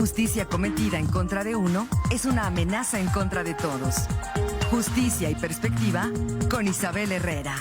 injusticia cometida en contra de uno es una amenaza en contra de todos. Justicia y perspectiva con Isabel Herrera.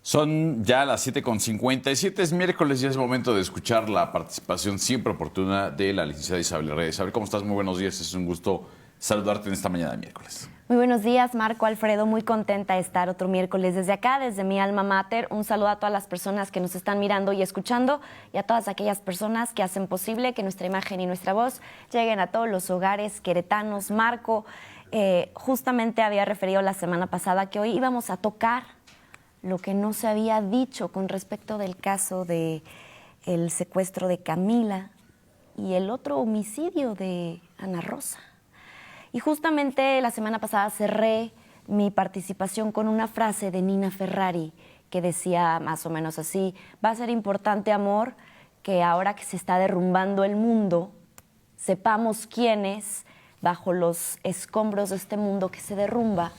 Son ya las 7:57, es miércoles y es momento de escuchar la participación siempre oportuna de la licenciada Isabel Herrera. Isabel, ¿cómo estás? Muy buenos días, es un gusto saludarte en esta mañana de miércoles. Muy buenos días, Marco, Alfredo, muy contenta de estar otro miércoles desde acá, desde mi alma mater. Un saludo a todas las personas que nos están mirando y escuchando y a todas aquellas personas que hacen posible que nuestra imagen y nuestra voz lleguen a todos los hogares queretanos. Marco, justamente había referido la semana pasada que hoy íbamos a tocar lo que no se había dicho con respecto del caso del secuestro de Camila y el otro homicidio de Ana Rosa. Y justamente la semana pasada cerré mi participación con una frase de Nina Ferrari que decía más o menos así: va a ser importante, amor, que ahora que se está derrumbando el mundo, sepamos quiénes, bajo los escombros de este mundo que se derrumba,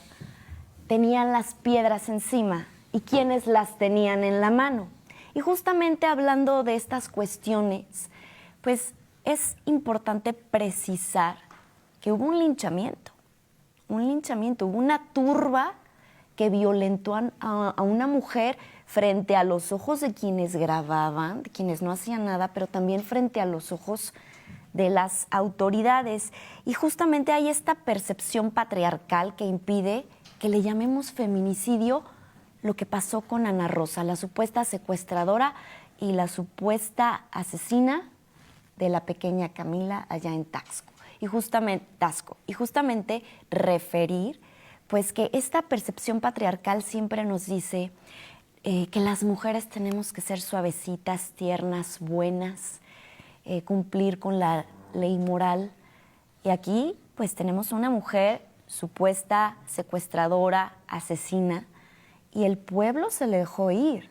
tenían las piedras encima y quiénes las tenían en la mano. Y justamente hablando de estas cuestiones, pues es importante precisar que hubo un linchamiento, hubo una turba que violentó a una mujer frente a los ojos de quienes grababan, de quienes no hacían nada, pero también frente a los ojos de las autoridades. Y justamente hay esta percepción patriarcal que impide que le llamemos feminicidio lo que pasó con Ana Rosa, la supuesta secuestradora y la supuesta asesina de la pequeña Camila allá en Taxco. Y justamente referir pues que esta percepción patriarcal siempre nos dice que las mujeres tenemos que ser suavecitas, tiernas, buenas, cumplir con la ley moral. Y aquí pues tenemos una mujer supuesta secuestradora, asesina, y el pueblo se le dejó ir.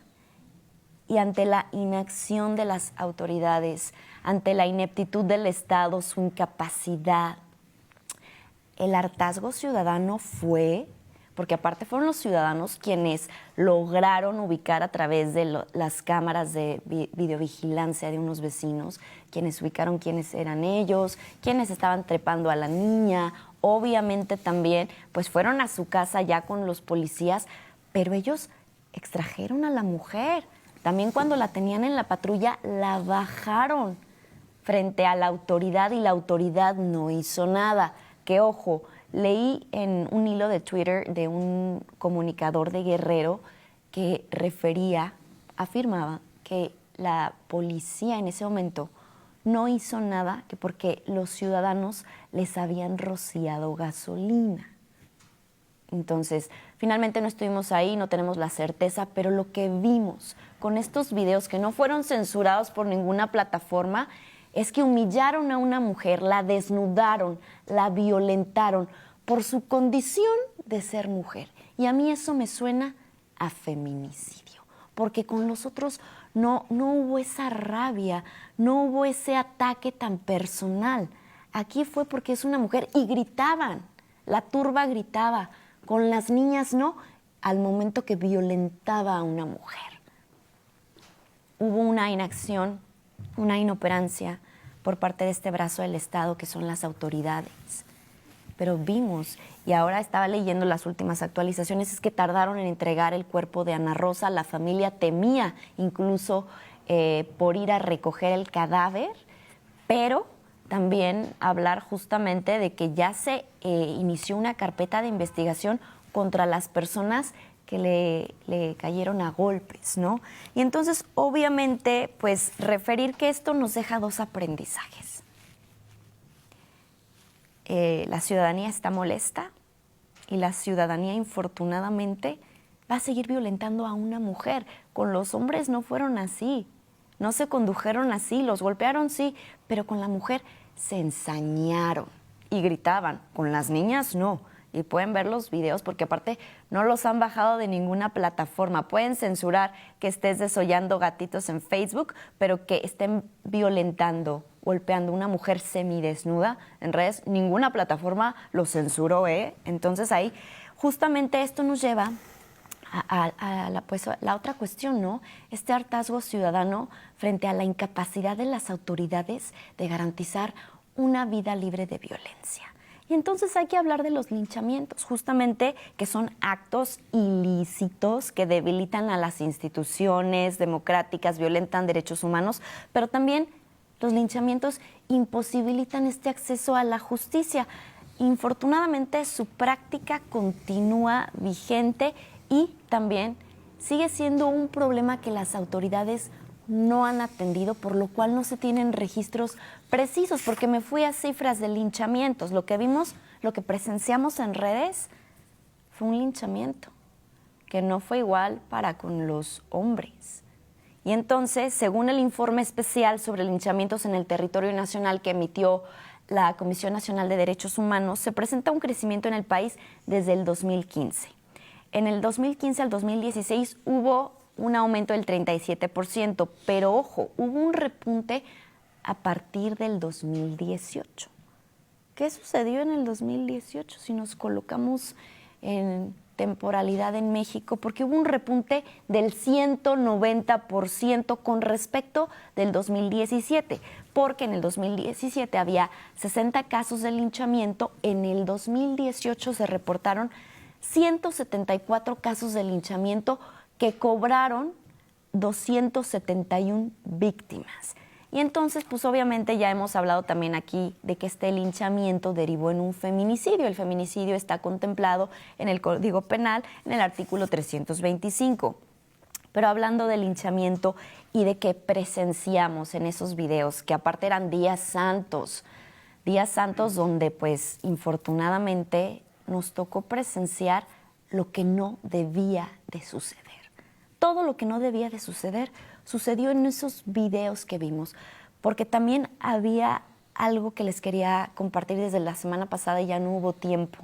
Y ante la inacción de las autoridades, ante la ineptitud del Estado, su incapacidad, el hartazgo ciudadano fue, porque aparte fueron los ciudadanos quienes lograron ubicar a través de las cámaras de videovigilancia de unos vecinos, quienes ubicaron quiénes eran ellos, quienes estaban trepando a la niña. Obviamente también pues fueron a su casa ya con los policías, pero ellos extrajeron a la mujer. También cuando la tenían en la patrulla, la bajaron frente a la autoridad y la autoridad no hizo nada. Que ojo, leí en un hilo de Twitter de un comunicador de Guerrero que afirmaba que la policía en ese momento no hizo nada, que porque los ciudadanos les habían rociado gasolina. Entonces, finalmente no estuvimos ahí, no tenemos la certeza, pero lo que vimos con estos videos que no fueron censurados por ninguna plataforma es que humillaron a una mujer, la desnudaron, la violentaron por su condición de ser mujer. Y a mí eso me suena a feminicidio, porque con los otros no hubo esa rabia, no hubo ese ataque tan personal. Aquí fue porque es una mujer y gritaban, la turba gritaba. Con las niñas no, al momento que violentaba a una mujer. Hubo una inacción, una inoperancia por parte de este brazo del Estado que son las autoridades. Pero vimos, y ahora estaba leyendo las últimas actualizaciones, es que tardaron en entregar el cuerpo de Ana Rosa. La familia temía incluso por ir a recoger el cadáver, pero también hablar justamente de que ya se inició una carpeta de investigación contra las personas que le cayeron a golpes, ¿no? Y entonces, obviamente, pues referir que esto nos deja dos aprendizajes. La ciudadanía está molesta y la ciudadanía, infortunadamente, va a seguir violentando a una mujer. Con los hombres no fueron así. No se condujeron así, los golpearon sí, pero con la mujer se ensañaron y gritaban. Con las niñas no. Y pueden ver los videos porque aparte no los han bajado de ninguna plataforma. Pueden censurar que estés desollando gatitos en Facebook, pero que estén violentando golpeando a una mujer semidesnuda en redes. Ninguna plataforma lo censuró, ¿eh? Entonces ahí justamente esto nos lleva a la otra cuestión, ¿no? Este hartazgo ciudadano frente a la incapacidad de las autoridades de garantizar una vida libre de violencia. Y entonces hay que hablar de los linchamientos, justamente que son actos ilícitos que debilitan a las instituciones democráticas, violentan derechos humanos, pero también los linchamientos imposibilitan este acceso a la justicia. Infortunadamente, su práctica continúa vigente y también sigue siendo un problema que las autoridades no han atendido, por lo cual no se tienen registros precisos, porque me fui a cifras de linchamientos. Lo que vimos, lo que presenciamos en redes fue un linchamiento, que no fue igual para con los hombres. Y entonces, según el informe especial sobre linchamientos en el territorio nacional que emitió la Comisión Nacional de Derechos Humanos, se presenta un crecimiento en el país desde el 2015. En el 2015 al 2016 hubo un aumento del 37%, pero ojo, hubo un repunte a partir del 2018. ¿Qué sucedió en el 2018 si nos colocamos en temporalidad en México? Porque hubo un repunte del 190% con respecto del 2017, porque en el 2017 había 60 casos de linchamiento, en el 2018 se reportaron 174 casos de linchamiento que cobraron 271 víctimas. Y entonces, pues obviamente ya hemos hablado también aquí de que este linchamiento derivó en un feminicidio. El feminicidio está contemplado en el Código Penal, en el artículo 325. Pero hablando del linchamiento y de que presenciamos en esos videos, que aparte eran días santos donde pues infortunadamente nos tocó presenciar lo que no debía de suceder. Todo lo que no debía de suceder sucedió en esos videos que vimos, porque también había algo que les quería compartir desde la semana pasada y ya no hubo tiempo.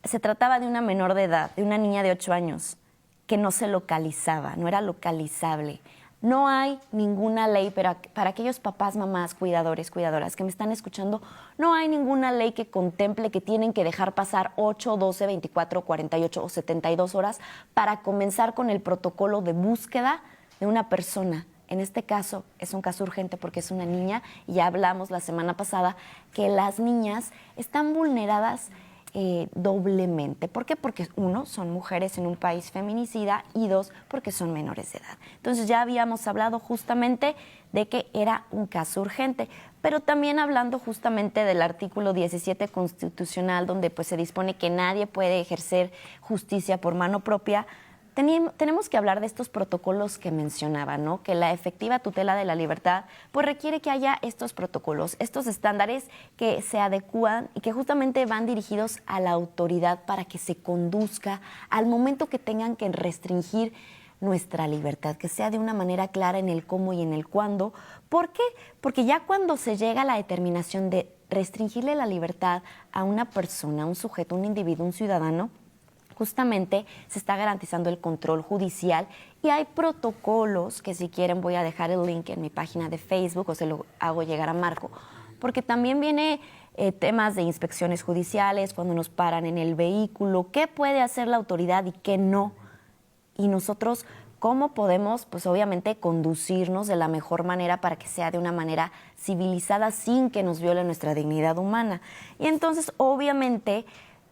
Se trataba de una menor de edad, de una niña de 8 años, que no se localizaba, no era localizable. No hay ninguna ley, pero para aquellos papás, mamás, cuidadores, cuidadoras que me están escuchando, no hay ninguna ley que contemple que tienen que dejar pasar 8, 12, 24, 48 o 72 horas para comenzar con el protocolo de búsqueda de una persona. En este caso es un caso urgente porque es una niña y ya hablamos la semana pasada que las niñas están vulneradas doblemente. ¿Por qué? Porque 1, son mujeres en un país feminicida y 2, porque son menores de edad. Entonces ya habíamos hablado justamente de que era un caso urgente, pero también hablando justamente del artículo 17 constitucional, donde pues se dispone que nadie puede ejercer justicia por mano propia. Tenemos que hablar de estos protocolos que mencionaba, ¿no? Que la efectiva tutela de la libertad pues requiere que haya estos protocolos, estos estándares que se adecúan y que justamente van dirigidos a la autoridad para que se conduzca al momento que tengan que restringir nuestra libertad, que sea de una manera clara en el cómo y en el cuándo. ¿Por qué? Porque ya cuando se llega a la determinación de restringirle la libertad a una persona, a un sujeto, un individuo, un ciudadano, justamente se está garantizando el control judicial y hay protocolos que si quieren voy a dejar el link en mi página de Facebook o se lo hago llegar a Marco, porque también viene temas de inspecciones judiciales, cuando nos paran en el vehículo, qué puede hacer la autoridad y qué no. Y nosotros, ¿cómo podemos, pues obviamente, conducirnos de la mejor manera para que sea de una manera civilizada sin que nos viole nuestra dignidad humana? Y entonces, obviamente,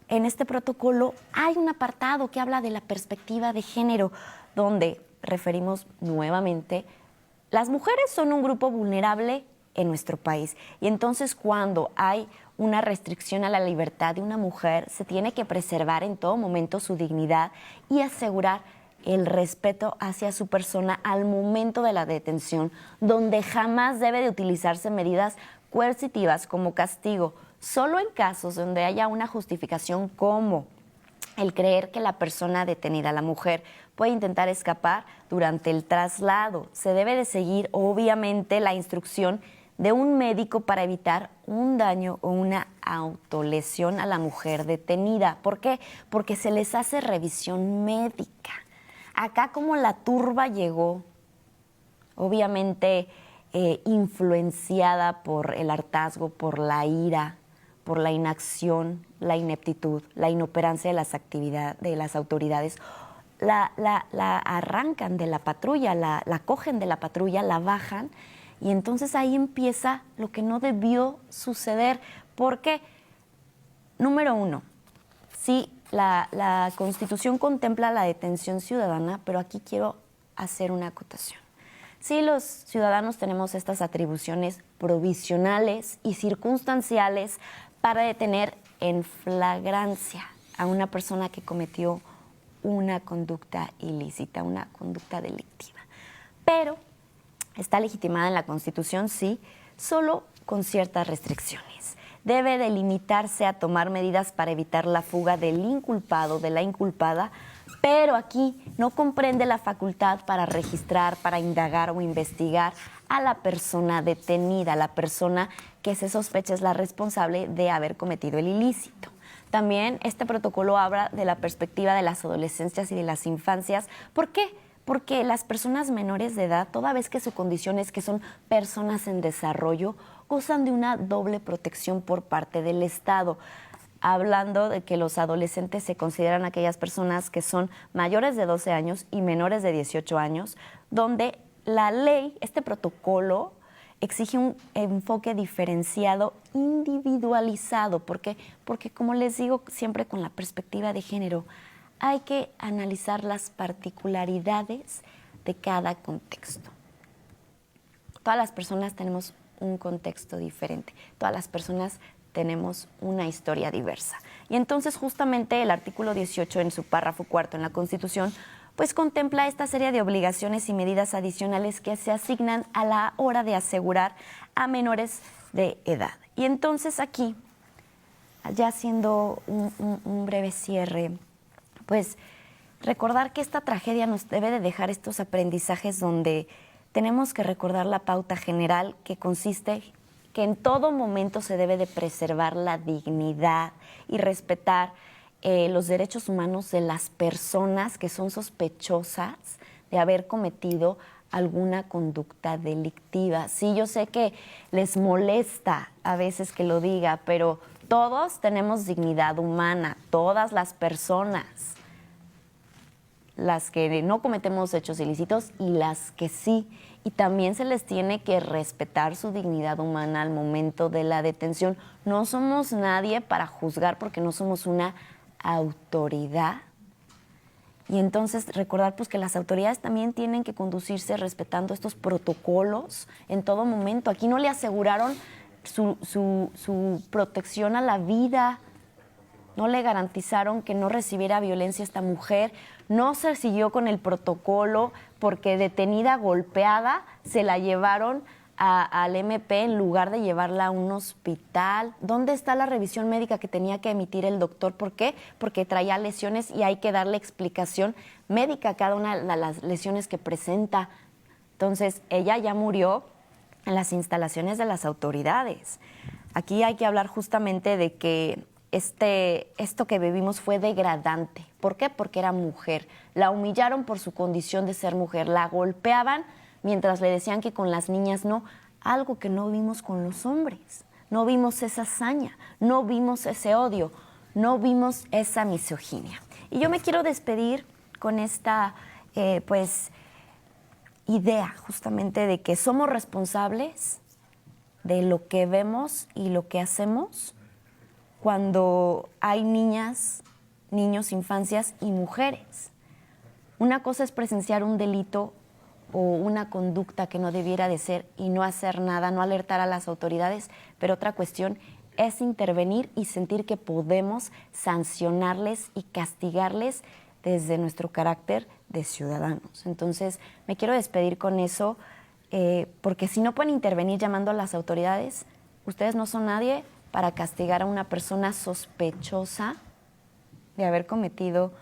en este protocolo hay un apartado que habla de la perspectiva de género, donde referimos nuevamente, las mujeres son un grupo vulnerable en nuestro país. Y entonces cuando hay una restricción a la libertad de una mujer, se tiene que preservar en todo momento su dignidad y asegurar el respeto hacia su persona al momento de la detención, donde jamás debe de utilizarse medidas coercitivas como castigo, solo en casos donde haya una justificación como el creer que la persona detenida, la mujer, puede intentar escapar durante el traslado. Se debe de seguir, obviamente, la instrucción de un médico para evitar un daño o una autolesión a la mujer detenida. ¿Por qué? Porque se les hace revisión médica. Acá como la turba llegó, obviamente influenciada por el hartazgo, por la ira, por la inacción, la ineptitud, la inoperancia de las autoridades, la arrancan de la patrulla, la cogen de la patrulla, la bajan, y entonces ahí empieza lo que no debió suceder. Porque, número uno, sí, la Constitución contempla la detención ciudadana, pero aquí quiero hacer una acotación. Sí, los ciudadanos tenemos estas atribuciones provisionales y circunstanciales para detener en flagrancia a una persona que cometió una conducta ilícita, una conducta delictiva. Pero está legitimada en la Constitución, sí, solo con ciertas restricciones. Debe de limitarse a tomar medidas para evitar la fuga del inculpado, de la inculpada, pero aquí no comprende la facultad para registrar, para indagar o investigar a la persona detenida, a la persona que se sospecha es la responsable de haber cometido el ilícito. También este protocolo habla de la perspectiva de las adolescencias y de las infancias. ¿Por qué? Porque las personas menores de edad, toda vez que su condición es que son personas en desarrollo, gozan de una doble protección por parte del Estado. Hablando de que los adolescentes se consideran aquellas personas que son mayores de 12 años y menores de 18 años, donde la ley, este protocolo, exige un enfoque diferenciado, individualizado. ¿Por qué? Porque, como les digo siempre con la perspectiva de género, hay que analizar las particularidades de cada contexto. Todas las personas tenemos un contexto diferente. Todas las personas tenemos una historia diversa. Y entonces justamente el artículo 18 en su párrafo cuarto en la Constitución pues contempla esta serie de obligaciones y medidas adicionales que se asignan a la hora de asegurar a menores de edad. Y entonces aquí, ya haciendo un breve cierre, pues recordar que esta tragedia nos debe de dejar estos aprendizajes donde tenemos que recordar la pauta general que consiste que en todo momento se debe de preservar la dignidad y respetar los derechos humanos de las personas que son sospechosas de haber cometido alguna conducta delictiva. Sí, yo sé que les molesta a veces que lo diga, pero todos tenemos dignidad humana, todas las personas, las que no cometemos hechos ilícitos y las que sí. Y también se les tiene que respetar su dignidad humana al momento de la detención. No somos nadie para juzgar porque no somos una autoridad. Y entonces recordar pues que las autoridades también tienen que conducirse respetando estos protocolos en todo momento. Aquí no le aseguraron su protección a la vida, no le garantizaron que no recibiera violencia esta mujer, no se siguió con el protocolo porque detenida, golpeada, se la llevaron al MP en lugar de llevarla a un hospital. ¿Dónde está la revisión médica que tenía que emitir el doctor? ¿Por qué? Porque traía lesiones y hay que darle explicación médica a cada una de las lesiones que presenta. Entonces, ella ya murió en las instalaciones de las autoridades. Aquí hay que hablar justamente de que esto que vivimos fue degradante. ¿Por qué? Porque era mujer. La humillaron por su condición de ser mujer. La golpeaban mientras le decían que con las niñas no. Algo que no vimos con los hombres. No vimos esa hazaña. No vimos ese odio. No vimos esa misoginia. Y yo me quiero despedir con esta, idea justamente de que somos responsables de lo que vemos y lo que hacemos cuando hay niñas, niños, infancias y mujeres. Una cosa es presenciar un delito o una conducta que no debiera de ser y no hacer nada, no alertar a las autoridades, pero otra cuestión es intervenir y sentir que podemos sancionarles y castigarles desde nuestro carácter de ciudadanos. Entonces, me quiero despedir con eso, porque si no pueden intervenir llamando a las autoridades, ustedes no son nadie para castigar a una persona sospechosa de haber cometido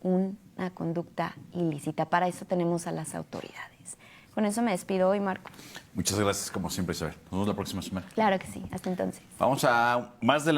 una conducta ilícita. Para eso tenemos a las autoridades. Con eso me despido hoy, Marco. Muchas gracias, como siempre, Isabel. Nos vemos la próxima semana. Claro que sí. Hasta entonces. Vamos a más de la